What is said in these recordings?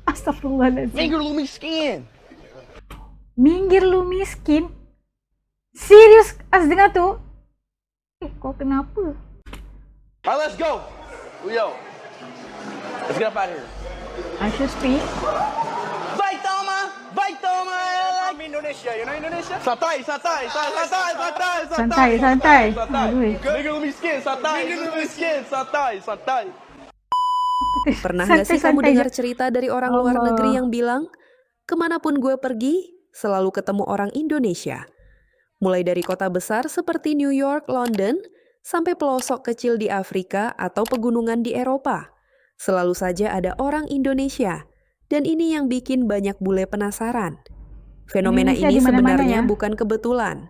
Astagfirullahaladzim. Minggir lu miskin. Minggir lu miskin. Serius aslinya tuh. Kok kenapa? Alright, let's go. Yo. Let's get up out of here. I should speak. Baik toma. I'm Indonesia. You know Indonesia? Santai. Aduh. Minggir lu miskin. Santai. Pernah nggak sih kamu Santai-santai dengar aja. cerita dari orang luar Allah. negeri yang bilang, kemanapun gue pergi, selalu ketemu orang Indonesia. Mulai dari kota besar seperti New York, London, sampai pelosok kecil di Afrika atau pegunungan di Eropa. Selalu saja ada orang Indonesia. Dan ini yang bikin banyak bule penasaran. Fenomena Indonesia ini di mana-mana sebenarnya ya. bukan kebetulan.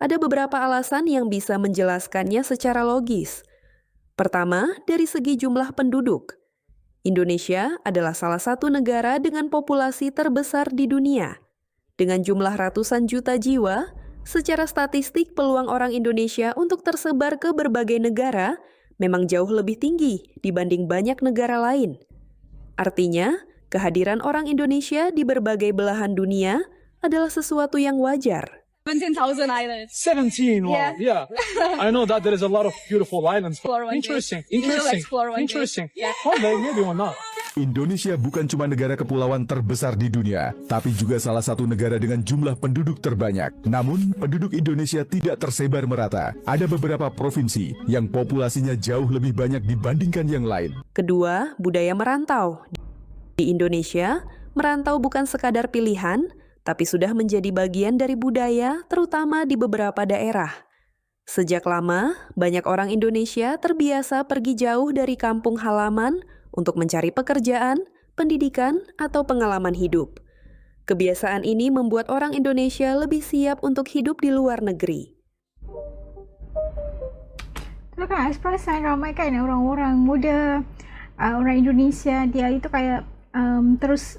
Ada beberapa alasan yang bisa menjelaskannya secara logis. Pertama, dari segi jumlah penduduk. Indonesia adalah salah satu negara dengan populasi terbesar di dunia. Dengan jumlah ratusan juta jiwa, secara statistik peluang orang Indonesia untuk tersebar ke berbagai negara memang jauh lebih tinggi dibanding banyak negara lain. Artinya, kehadiran orang Indonesia di berbagai belahan dunia adalah sesuatu yang wajar. 17,000 islands. 17, wow, yeah. I know that there is a lot of beautiful islands. Explore one day. Interesting. We will explore one day. Yeah. Okay, maybe or not. Indonesia bukan cuma negara kepulauan terbesar di dunia, tapi juga salah satu negara dengan jumlah penduduk terbanyak. Namun, penduduk Indonesia tidak tersebar merata. Ada beberapa provinsi yang populasinya jauh lebih banyak dibandingkan yang lain. Kedua, budaya merantau. Di Indonesia, merantau bukan sekadar pilihan, tapi sudah menjadi bagian dari budaya, terutama di beberapa daerah. Sejak lama, banyak orang Indonesia terbiasa pergi jauh dari kampung halaman untuk mencari pekerjaan, pendidikan, atau pengalaman hidup. Kebiasaan ini membuat orang Indonesia lebih siap untuk hidup di luar negeri. Itu kan ekspresi ramai kan orang-orang muda, orang Indonesia, dia itu kayak terus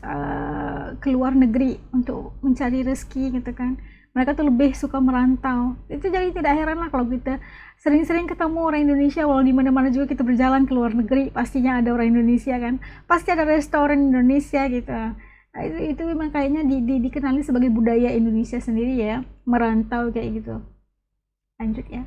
keluar negeri untuk mencari rezeki gitu kan. Mereka tuh lebih suka merantau. Itu jadi tidak heran lah kalau kita sering-sering ketemu orang Indonesia, walau di mana-mana juga kita berjalan ke luar negeri, pastinya ada orang Indonesia kan. Pasti ada restoran Indonesia gitu. Nah, itu memang kayaknya dikenali sebagai budaya Indonesia sendiri ya, merantau kayak gitu. Lanjut ya.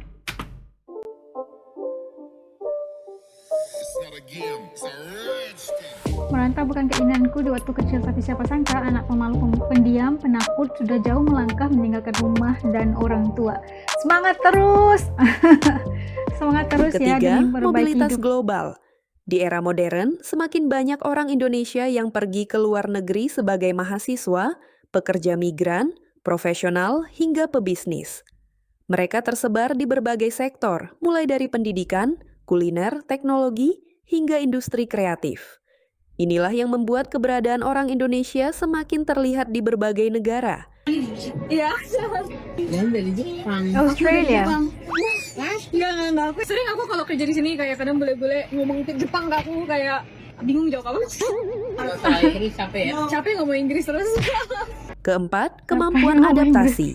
Merantau bukan keinginanku di waktu kecil, tapi siapa sangka anak pemalu, pendiam, penakut sudah jauh melangkah meninggalkan rumah dan orang tua. Semangat terus. Semangat terus ya Ketiga, di memperbaiki mobilitas hidup. global. Di era modern, semakin banyak orang Indonesia yang pergi ke luar negeri sebagai mahasiswa, pekerja migran, profesional, hingga pebisnis. Mereka tersebar di berbagai sektor, mulai dari pendidikan, kuliner, teknologi, hingga industri kreatif. Inilah yang membuat keberadaan orang Indonesia semakin terlihat di berbagai negara. Iya. Dan dari Jepang. Australia. Enggak. Sering aku kalau kerja di sini kayak kadang bule-bule ngomong ke Jepang ke aku kayak bingung jawab apa. Kalau Inggris capek ya. Capek ngomong Inggris terus. Keempat, kemampuan adaptasi.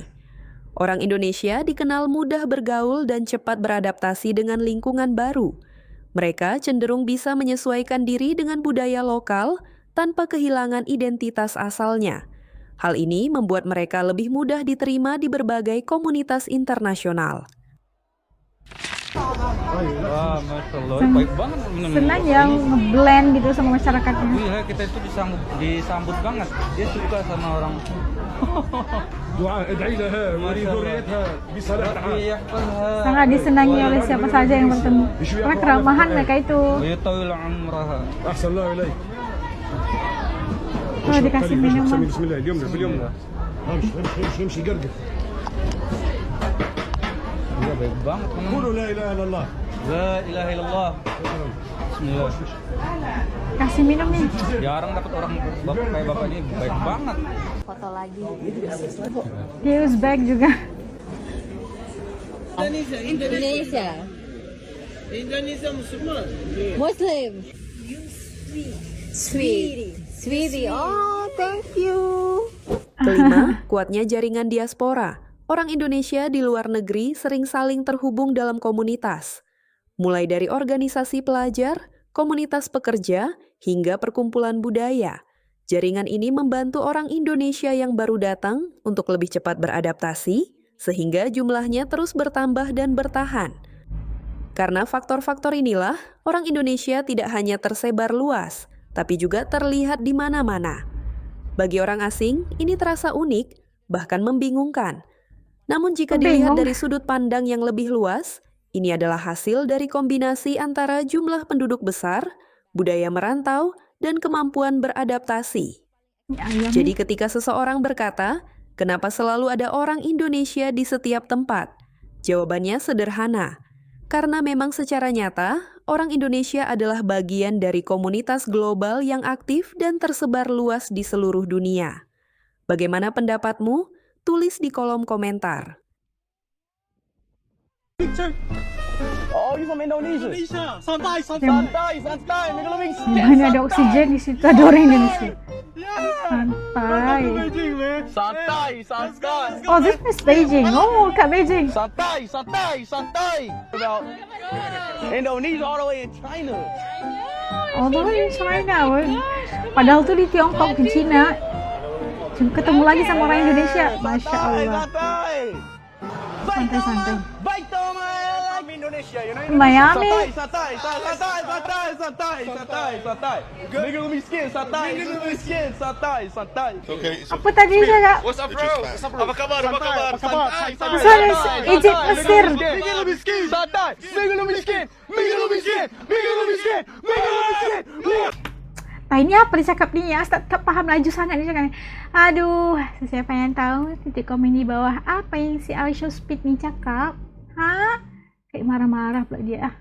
Orang Indonesia dikenal mudah bergaul dan cepat beradaptasi dengan lingkungan baru. Mereka cenderung bisa menyesuaikan diri dengan budaya lokal tanpa kehilangan identitas asalnya. Hal ini membuat mereka lebih mudah diterima di berbagai komunitas internasional. Wah, Masya Allah, baik banget. Senang ya ngeblend gitu sama masyarakatnya. Iya, kita itu disambut banget. Dia suka sama orang. دعاء ادعي لها ولي ذريتها بصلاح Iya, Sangat disenangi oleh siapa saja yang bertemu. Karena keramahan mereka itu. Yutawil umraha. احسن الله اليك. Oh, dikasih minuman. بسم الله اليوم باليوم امشي قرقر. Iya, baik banget. قولوا لا اله الا الله. La ilaha illallah. Bismillah. Kasih minum nih. Jarang dapat orang kayak bapak ini, baik banget. Foto lagi. Dia Uzbek juga. Indonesia. Muslim. Sweetie. Oh, thank you. Kelima, kuatnya jaringan diaspora. Orang Indonesia di luar negeri sering saling terhubung dalam komunitas. Mulai dari organisasi pelajar, komunitas pekerja, hingga perkumpulan budaya. Jaringan ini membantu orang Indonesia yang baru datang untuk lebih cepat beradaptasi, sehingga jumlahnya terus bertambah dan bertahan. Karena faktor-faktor inilah, orang Indonesia tidak hanya tersebar luas, tapi juga terlihat di mana-mana. Bagi orang asing, ini terasa unik, bahkan membingungkan. Namun jika dilihat dari sudut pandang yang lebih luas, ini adalah hasil dari kombinasi antara jumlah penduduk besar, budaya merantau, dan kemampuan beradaptasi. Jadi ketika seseorang berkata, kenapa selalu ada orang Indonesia di setiap tempat? Jawabannya sederhana, karena memang secara nyata, orang Indonesia adalah bagian dari komunitas global yang aktif dan tersebar luas di seluruh dunia. Bagaimana pendapatmu? Tulis di kolom komentar. Oh, you from Indonesia? Santai. Mana ada oksigen di situ, ada orang Indonesia. Santai. Santai. Oh, this is Beijing. Oh, kat Beijing. Santai. About Indonesia all the way in China. All the way in China. Padahal tuh di Tiongkok, di Cina. Ketemu lagi sama orang Indonesia. Masya Allah. Santai. Baik teman, I'm Indonesia, you know. Miami. Santai. Nigga miskin, santai. Apa tadi saya? What's up, bro? Apa kabar? Santai. Sorry, Egypt, Mesir. Nigga lu miskin. Santai. Nigga lu miskin. Nah ini apa dicakap ni ya? Tak paham laju sangat ni cakap ni. Aduh, siapa yang tahu titik komen di bawah apa yang si Alisho Speed ni cakap? Ha? Kayak marah-marah pula dia.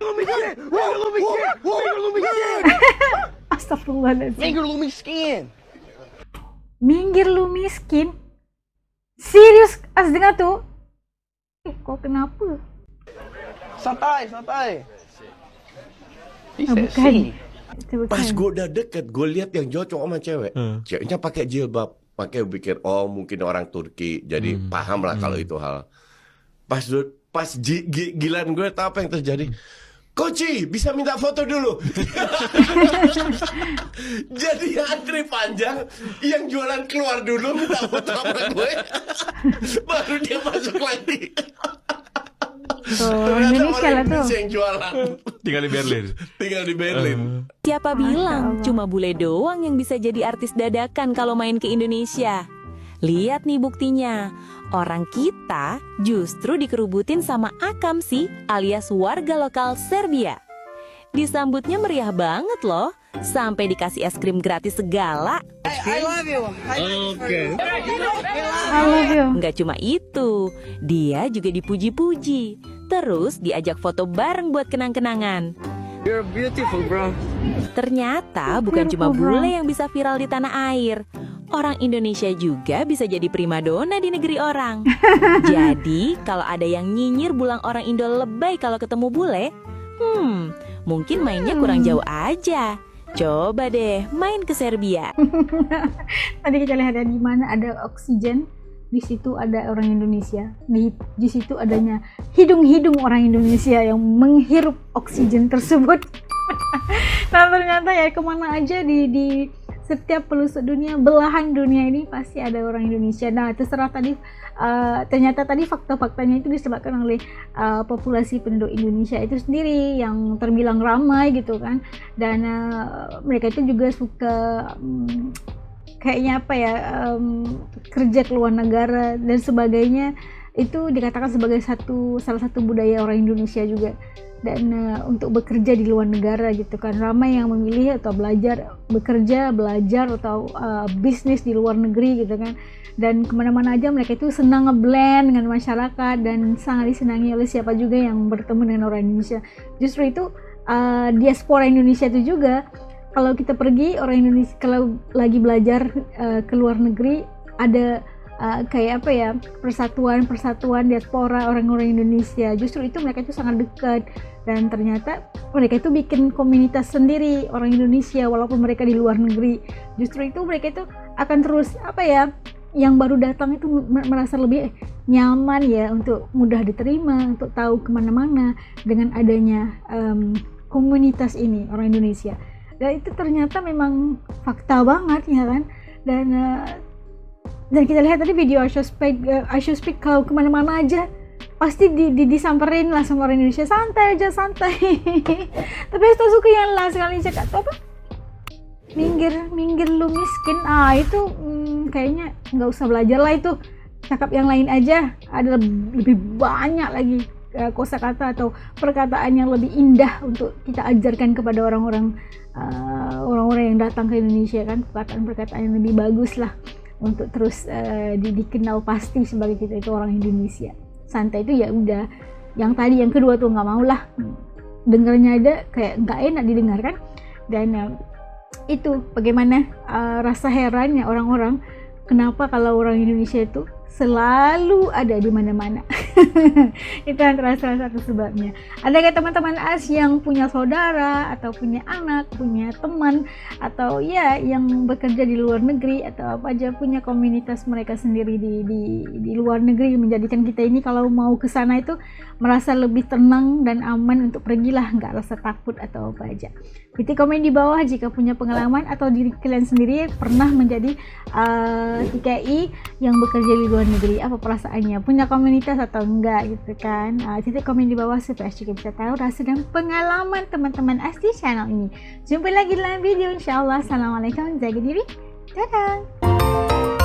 Astagfirullahaladzim. Minggir lu miskin. Serius as dengar tu? Kau kenapa? Santai. Bukan. Pas gue udah deket, gue lihat yang cowok sama cewek. Ceweknya pakai jilbab, pakai pikir mungkin orang Turki, jadi paham lah kalau itu hal. Pas gilaan gue, tahu apa yang terjadi? Koci, bisa minta foto dulu. Jadi antri panjang, yang jualan keluar dulu minta foto sama gue, baru dia masuk lagi. Indonesia lah tu. Yang jualan. Tinggal di Berlin. Siapa bilang cuma bule doang yang bisa jadi artis dadakan kalau main ke Indonesia? Lihat nih buktinya. Orang kita justru dikerubutin sama Akamsi alias warga lokal Serbia. Disambutnya meriah banget loh. Sampai dikasih es krim gratis segala. I love you. Oke. I love you. Nggak cuma itu, dia juga dipuji-puji. Terus diajak foto bareng buat kenang-kenangan. You're beautiful, bro. Ternyata bukan cuma bule yang bisa viral di tanah air. Orang Indonesia juga bisa jadi primadona di negeri orang. Jadi kalau ada yang nyinyir bulang orang Indo lebay kalau ketemu bule, mungkin mainnya kurang jauh aja. Coba deh main ke Serbia. Tadi kita lihat ada di mana ada oksigen, di situ ada orang Indonesia. Di situ adanya hidung-hidung orang Indonesia yang menghirup oksigen tersebut. Nah ternyata ya kemana aja di setiap pelosok dunia, belahan dunia ini pasti ada orang Indonesia. Nah terserah tadi ternyata tadi fakta-faktanya itu disebabkan oleh populasi penduduk Indonesia itu sendiri yang terbilang ramai gitu kan, dan mereka itu juga suka kayaknya apa ya, kerja ke luar negara dan sebagainya. Itu dikatakan sebagai salah satu budaya orang Indonesia juga. Dan untuk bekerja di luar negara gitu kan, ramai yang memilih atau bekerja belajar atau bisnis di luar negeri gitu kan. Dan kemana-mana aja mereka itu senang ngeblend dengan masyarakat dan sangat disenangi oleh siapa juga yang bertemu dengan orang Indonesia. Justru itu diaspora Indonesia itu juga, kalau kita pergi orang Indonesia kalau lagi belajar ke luar negeri, ada kayak apa ya, persatuan diaspora orang-orang Indonesia. Justru itu mereka itu sangat dekat, dan ternyata mereka itu bikin komunitas sendiri orang Indonesia walaupun mereka di luar negeri. Justru itu mereka itu akan terus apa ya, yang baru datang itu merasa lebih nyaman ya, untuk mudah diterima, untuk tahu kemana-mana dengan adanya komunitas ini orang Indonesia. Dan itu ternyata memang fakta banget ya kan. Dan kita lihat tadi video I Should Speak kalau kemana-mana aja pasti disamperin lah sama orang Indonesia, santai aja santai. Tapi itu suka yang lah sekali cakap apa? Minggir lu miskin. Itu kayaknya nggak usah belajar lah itu. Cakap yang lain aja, ada lebih banyak lagi kosakata atau perkataan yang lebih indah untuk kita ajarkan kepada orang-orang yang datang ke Indonesia kan, perkataan-perkataan yang lebih bagus lah untuk terus dikenal pasti sebagai kita itu orang Indonesia. Santai itu ya udah. Yang tadi yang kedua tuh nggak mau lah, dengarnya aja kayak nggak enak didengarkan. Dan itu bagaimana rasa herannya orang-orang kenapa kalau orang Indonesia itu selalu ada di mana-mana. Itu antara salah satu sebabnya. Adakah teman-teman AS yang punya saudara atau punya anak, punya teman, atau ya yang bekerja di luar negeri atau apa aja, punya komunitas mereka sendiri di luar negeri, menjadikan kita ini kalau mau ke sana itu merasa lebih tenang dan aman untuk pergilah, nggak rasa takut atau apa aja. Ketik komen di bawah jika punya pengalaman atau diri kalian sendiri pernah menjadi TKI yang bekerja di luar negeri, apa perasaannya, punya komunitas atau enggak gitu kan. Titik komen di bawah supaya juga bisa tahu rasa dan pengalaman teman-teman AS di channel ini. Jumpa lagi dalam video insyaallah. Assalamualaikum, jaga diri, dadah.